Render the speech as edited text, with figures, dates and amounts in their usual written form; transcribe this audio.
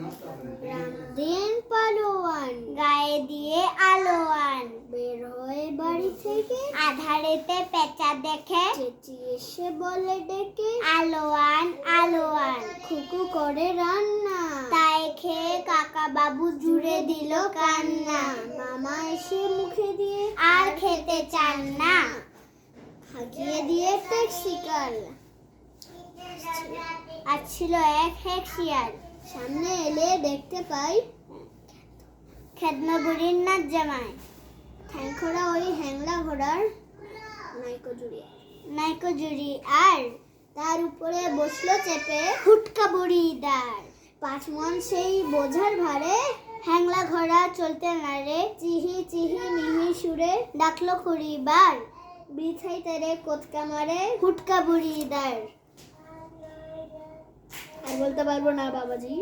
রামদিন পালোয়ান, গায়ে দিয়ে আলোয়ান, বের হয়ে বাড়ি থেকে আধারেতে পেঁচা দেখে, চেঁচিয়ে এসে বলে ডেকে আলোয়ান আলোয়ান, খুকু করে রান্না, তাই খেয়ে কাকা বাবু জুড়ে দিল কান্না। মামা এসে মুখে দিয়ে আর খেতে চান না, হাঁকিয়ে দিয়ে ট্যাক্সিকাল। আর ছিল এক শিয়াল, সামনে এলে দেখতে পাই খেদমা বুড়ির নাচ জামাই, ঠ্যাংখোড়া ওই হ্যাংলা ঘোড়ার নাইকো জুড়ি, আর তার উপরে বসলো চেপে হুটকা বুড়ি দাঁড়। 5 মণ সেই বোঝার ভারে, হ্যাংলা ঘোড়া চলতে নারে, চিহি চিহি মিহি সুরে ডাকলো খুড়িবার, বৃথাই তারে কোতকা মারে হুটকা বুড়ি দাঁড়। আর বলতে পারবো না বাবাজি।